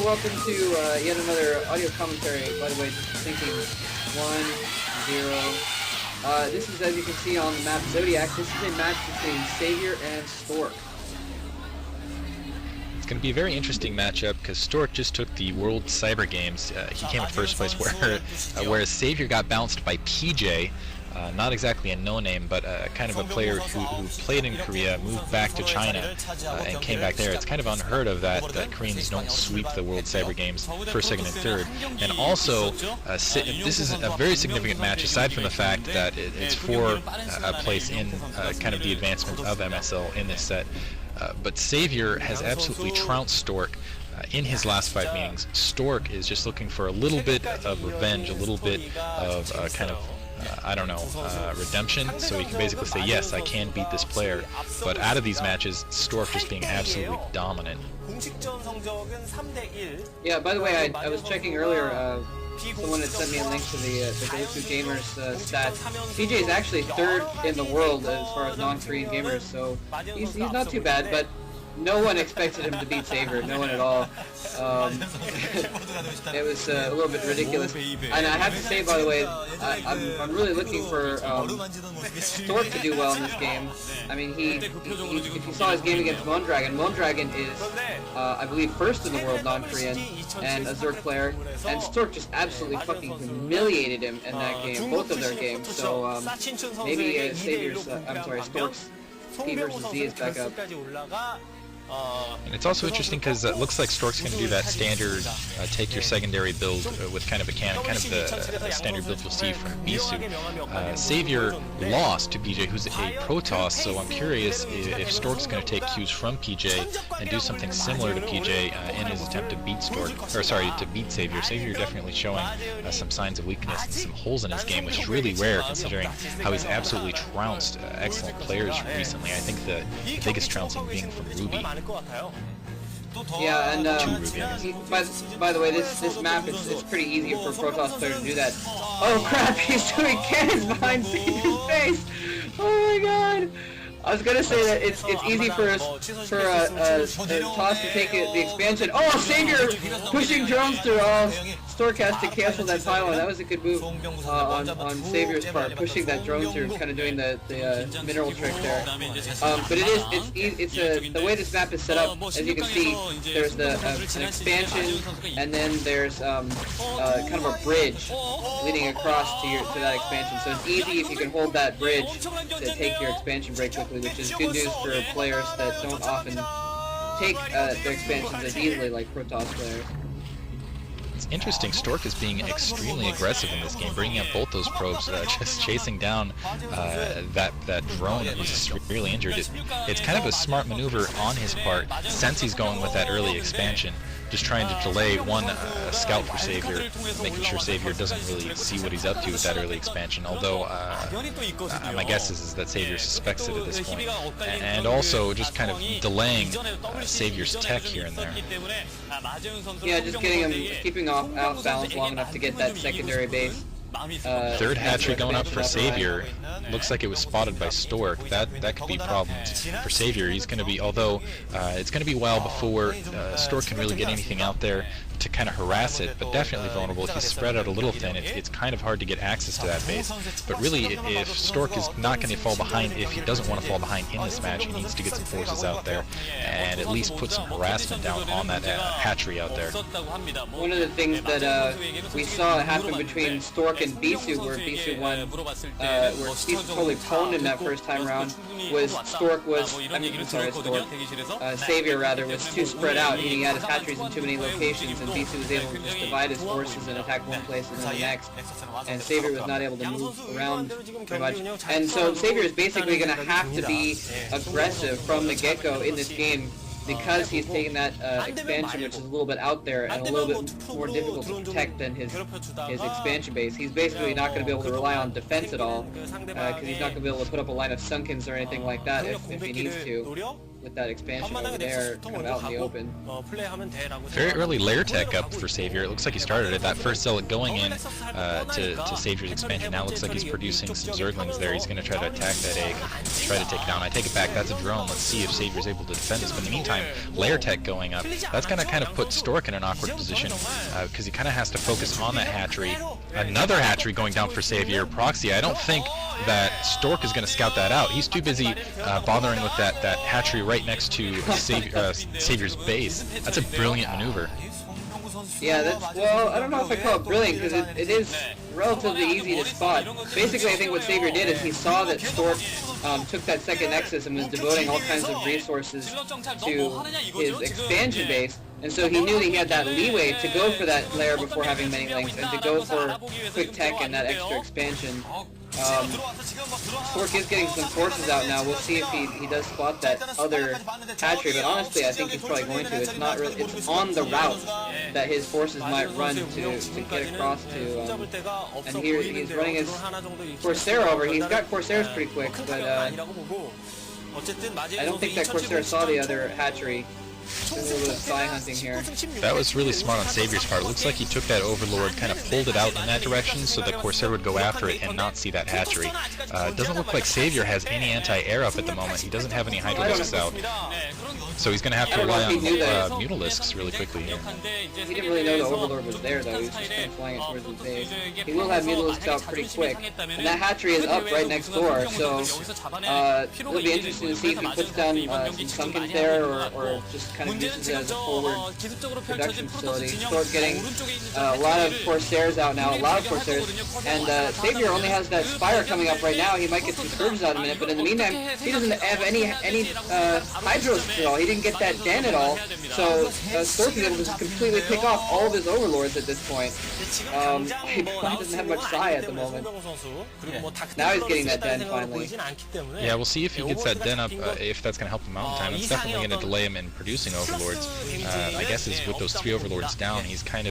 welcome to yet another audio commentary. By the way, just thinking 1-0. This is, as you can see on the map, Zodiac. This is a match between Savior and Stork. It's going to be a very interesting matchup because Stork just took the World Cyber Games. He came in first place, whereas Savior got bounced by PJ. Not exactly a no-name, but kind of a player who played in Korea, moved back to China, and came back there. It's kind of unheard of that Koreans don't sweep the World Cyber Games first, second, and third. And also, this is a very significant match, aside from the fact that it's for a place in kind of the advancement of MSL in this set. But Savior has absolutely trounced Stork in his last 5 meetings. Stork is just looking for a little bit of revenge, a little bit of kind of I don't know, redemption, so he can basically say, yes, I can beat this player. But out of these matches, Stork just being absolutely dominant. Yeah, by the way, I was checking earlier, someone had sent me a link to the Go2 Gamers stats. PJ is actually 3rd in the world as far as non-Korean gamers, so he's not too bad, but no one expected him to beat Savior, no one at all. It was a little bit ridiculous. And I have to say, by the way, I'm really looking for Stork to do well in this game. I mean, if you saw his game against Mondragon is, I believe, 1st in the world non-Korean and a zerg player, and Stork just absolutely fucking humiliated him in that game, both of their games. So maybe Stork's P versus Z is back up. And it's also interesting because it looks like Stork's going to do that standard take your secondary build with kind of a cannon, kind of the standard build you'll see from Bisu. Savior lost to PJ, who's a protoss, so I'm curious if Stork's going to take cues from PJ and do something similar to PJ in his attempt to beat to beat Savior. Savior definitely showing some signs of weakness and some holes in his game, which is really rare considering how he's absolutely trounced excellent players recently. I think the biggest trouncing being from Ruby. Yeah, and by the way, this map is pretty easy for a protoss player to do that. Oh crap, he's doing cannons behind Savior's face! Oh my god! I was gonna say that it's easy for toss to take the expansion. Oh, Savior pushing drones through. Oh, Stork has to cancel that pylon. That was a good move on Savior's part, pushing that drone through, kind of doing the mineral trick there. But the way this map is set up, as you can see, there's an expansion, and then there's kind of a bridge leading across to that expansion. So it's easy if you can hold that bridge to take your expansion break quickly, which is good news for players that don't often take their expansions as easily like protoss players. It's interesting, Stork is being extremely aggressive in this game, bringing up both those probes, just chasing down that drone that was severely injured. It's kind of a smart maneuver on his part, since he's going with that early expansion, just trying to delay one scout for Savior, making sure Savior doesn't really see what he's up to with that early expansion, although my guess is that Savior suspects it at this point, and also just kind of delaying Savior's tech here and there. Yeah, just getting him, keeping off balance long enough to get that secondary base. Third hatchery going up for Savior. Looks like it was spotted by Stork. That could be problems for Savior. He's going to be, although it's going to be a while before Stork can really get anything out there to kind of harass it, but definitely vulnerable. If he's spread out a little thin, it's kind of hard to get access to that base. But really, if Stork is not going to fall behind, if he doesn't want to fall behind in this match, he needs to get some forces out there and at least put some harassment down on that hatchery out there. One of the things that we saw happen between Stork and Bisu, where Bisu won, where Bisu totally pwned in that first time round, was Savior rather was too spread out. He had his hatcheries in too many locations, and Bisu was able to just divide his forces and attack one place and then the next, and Savior was not able to move around very much. And so Savior is basically going to have to be aggressive from the get-go in this game, because he's taken that expansion, which is a little bit out there and a little bit more difficult to protect than his expansion base. He's basically not going to be able to rely on defense at all, because he's not going to be able to put up a line of Sunkens or anything like that if he needs to. with that expansion over there, kind of out in the open. Very early lair tech up for Savior. It looks like he started it. That first zealot going in to Savior's expansion. Now looks like he's producing some zerglings there. He's going to try to attack that egg, try to take it down. I take it back. That's a drone. Let's see if Savior's able to defend this. But in the meantime, lair tech going up. That's going to kind of put Stork in an awkward position because he kind of has to focus on that hatchery. Another hatchery going down for Savior. Proxy. I don't think that Stork is going to scout that out. He's too busy bothering with that hatchery right next to Savior's base. That's a brilliant maneuver. Yeah, that's, well, I don't know if I call it brilliant, because it is relatively easy to spot. Basically, I think what Savior did is he saw that Stork took that second Nexus and was devoting all kinds of resources to his expansion base, and so he knew that he had that leeway to go for that lair before having many links, and to go for quick tech and that extra expansion. Stork is getting some forces out now. We'll see if he does spot that other hatchery, but honestly I think he's probably going to. It's not really, it's on the route that his forces might run to get across to, and here he's running his Corsair over. He's got Corsairs pretty quick, but I don't think that Corsair saw the other hatchery. There's a little bit of spy hunting here. That was really smart on Savior's part. It looks like he took that Overlord, kind of pulled it out in that direction so that Corsair would go after it and not see that hatchery. It doesn't look like Savior has any anti-air up at the moment. He doesn't have any Hydralisks out. So he's going to have to rely on Mutalisks really quickly here. He didn't really know the Overlord was there, though. He was just kind of flying it towards his base. He will have Mutalisks out pretty quick. And that hatchery is up right next door, so it'll be interesting to see if he puts down some Sunkens there, or just kind of uses it as a forward production facility. Stork getting a lot of Corsairs out now, and Savior only has that Spire coming up right now. He might get some Scourges out in a minute, but in the meantime, he doesn't have any Hydros at all. He didn't get that Den at all, so Stork is able to just completely pick off all of his Overlords at this point. He probably doesn't have much Psi at the moment. Now he's getting that Den finally. Yeah, we'll see if he gets that Den up, if that's going to help him out in time. It's definitely going to delay him in producing Overlords. My guess is with those 3 Overlords down, he's kind